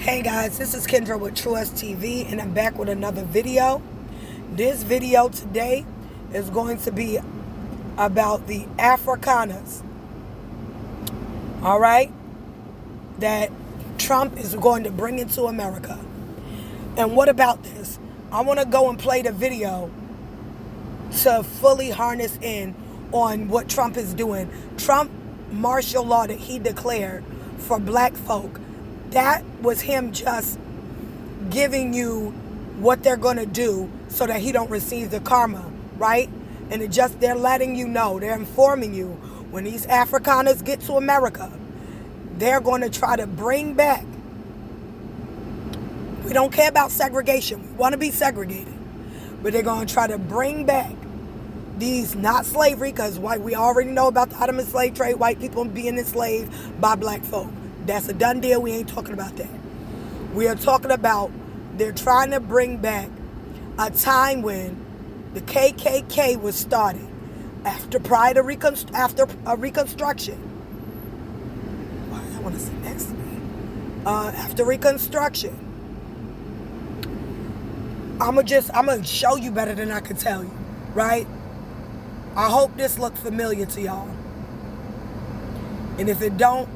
Hey guys, this is Kendra with Truest TV, and I'm back with another video. This video today is going to be about the Afrikaners, all right, that Trump is going to bring into America. And what about this? I want to go and play the video to fully harness in on what Trump is doing. Trump martial law that he declared for black folk, that was him just giving you what they're going to do so that he don't receive the karma, right? And they're letting you know, they're informing you, when these Afrikaners get to America, they're going to try to bring back. We don't care about segregation. We want to be segregated. But they're going to try to bring back these, not slavery, because we already know about the Ottoman slave trade, white people being enslaved by black folk. That's a done deal. We ain't talking about that. We are talking about they're trying to bring back a time when the KKK was started after Reconstruction. Why I want to sit next to me? After Reconstruction. I'm gonna show you better than I can tell you, right? I hope this looks familiar to y'all. And if it don't,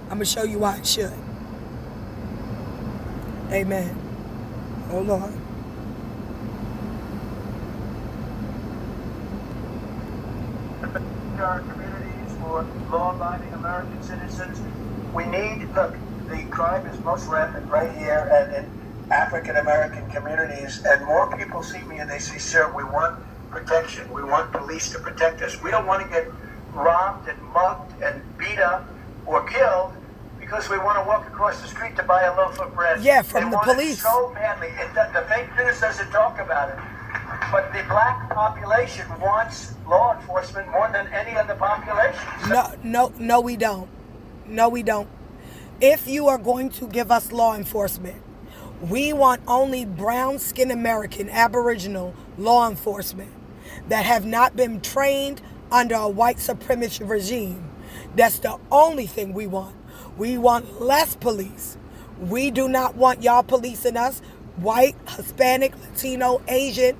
I'm going to show you why it should. Amen. Hold on. Our communities for law-abiding American citizens. We need, look, the crime is most rampant right here and in African American communities, and more people see me and they say, sir, we want protection. We want police to protect us. We don't want to get robbed and mugged and beat up or killed because we want to walk across the street to buy a loaf of bread. Yeah, from the police. It so badly. The fake news doesn't talk about it. But the black population wants law enforcement more than any other population. No, we don't. No, we don't. If you are going to give us law enforcement, we want only brown-skinned American, Aboriginal law enforcement that have not been trained under a white supremacist regime. That's the only thing we want. We want less police. We do not want y'all policing us. White, Hispanic, Latino, Asian,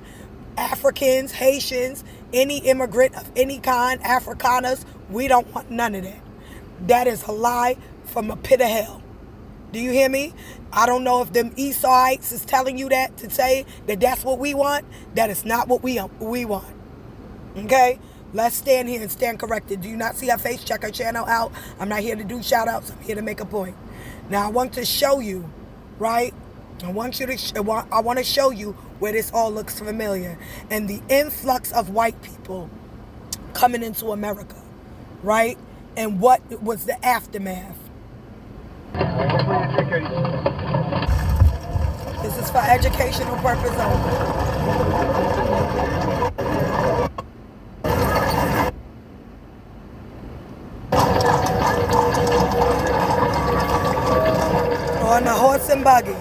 Africans, Haitians, any immigrant of any kind, Afrikaners, we don't want none of that. That is a lie from a pit of hell. Do you hear me? I don't know if them Esauites is telling you that to say that that's what we want. That is not what we want. Okay? Let's stand here and stand corrected. Do you not see her face? Check her channel out. I'm not here to do shout outs. I'm here to make a point. Now I want to show you, right? I want to show you where this all looks familiar. And the influx of white people coming into America, right? And what was the aftermath. This is for educational purpose only. On the horse and buggy.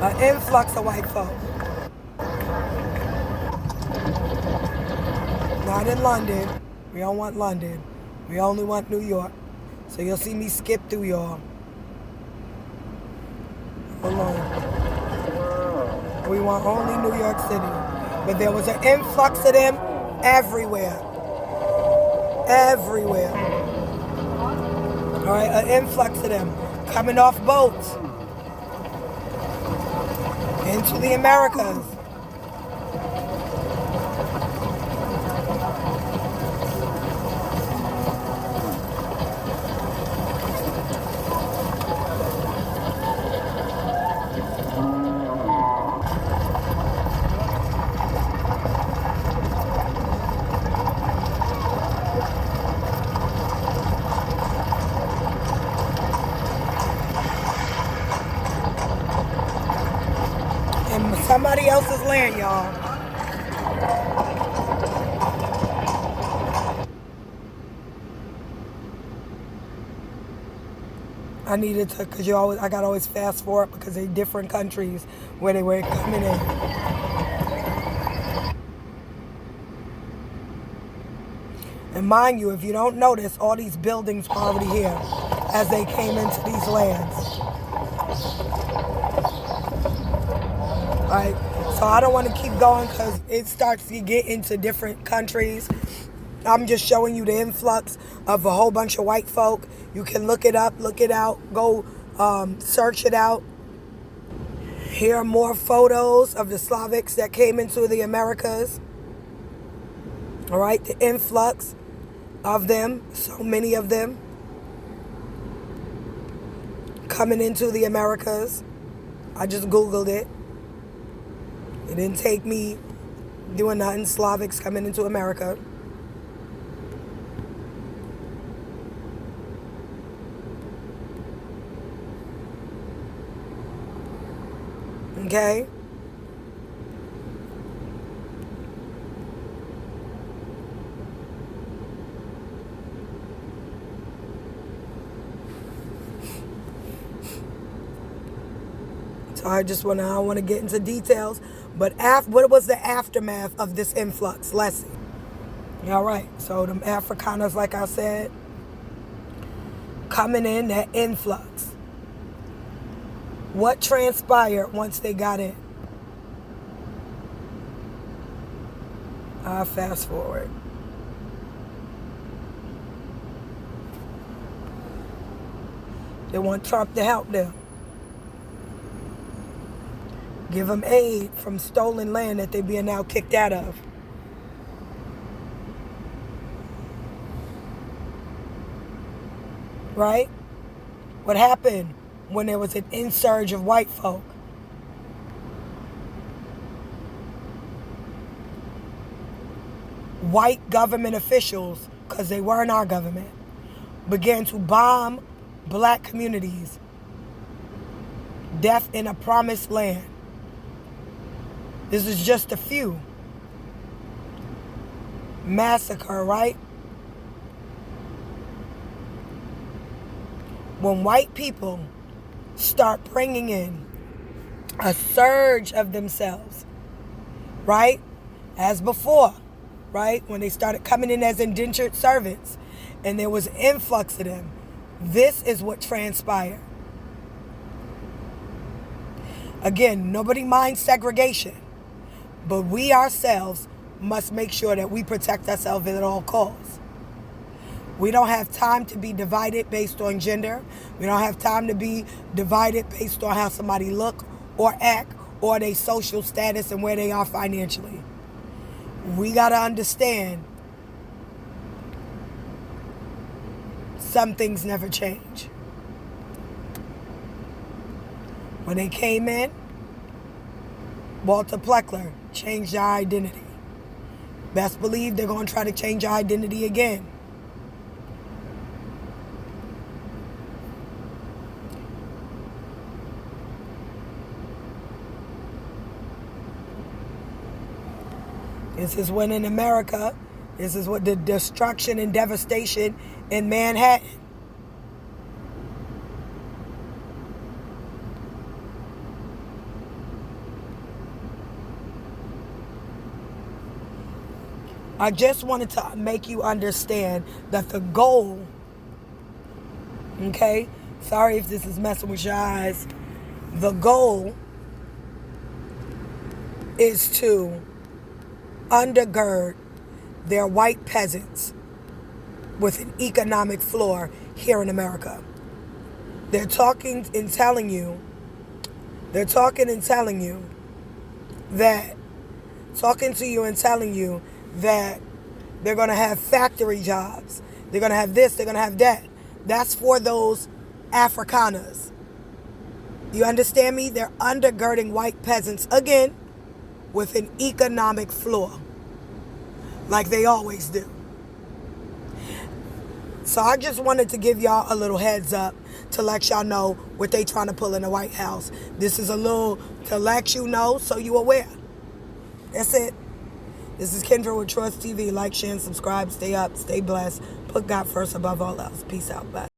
An influx of white folk. Not in London. We don't want London. We only want New York. So you'll see me skip through y'all. Hold on. We want only New York City. But there was an influx of them everywhere. Everywhere. All right, an influx of them coming off boats into the Americas. Somebody else's land, y'all. I needed to, because I got to always fast forward because they different countries where they were coming in. And mind you, if you don't notice, all these buildings are already here. as they came into these lands. Right? So I don't want to keep going because it starts to get into different countries. I'm just showing you the influx of a whole bunch of white folk. You can look it up, look it out, go search it out. Here are more photos of the Slavics that came into the Americas. All right, the influx of them, so many of them coming into the Americas. I just Googled it. It didn't take me doing nothing. Slavics coming into America. Okay? So I don't want to get into details, but what was the aftermath of this influx? Let's see. All right, so them Afrikaners, like I said, coming in, that influx. What transpired once they got in? Fast forward. They want Trump to help them. Give them aid from stolen land that they're being now kicked out of. Right? What happened when there was an insurge of white folk? White government officials, because they weren't our government, began to bomb black communities. Death in a promised land. This is just a few. Massacre, right? When white people start bringing in a surge of themselves, right? As before, right? When they started coming in as indentured servants and there was an influx of them, this is what transpired. Again, nobody minds segregation, but we ourselves must make sure that we protect ourselves at all costs. We don't have time to be divided based on gender. We don't have time to be divided based on how somebody look or act or their social status and where they are financially. We got to understand some things never change. When they came in, Walter Pleckler changed our identity. Best believe they're going to try to change our identity again. This is when in America, this is what the destruction and devastation in Manhattan. I just wanted to make you understand that the goal, okay, sorry if this is messing with your eyes, the goal is to undergird their white peasants with an economic floor here in America. They're talking and telling you that they're going to have factory jobs. They're going to have this, they're going to have that. That's for those Afrikaners. You understand me? They're undergirding white peasants, again, with an economic floor, like they always do. So I just wanted to give y'all a little heads up to let y'all know what they trying to pull in the White House. This is a little to let you know so you aware. That's it. This is Kendra with Trust TV. Like, share, and subscribe. Stay up, stay blessed. Put God first above all else. Peace out. Bye.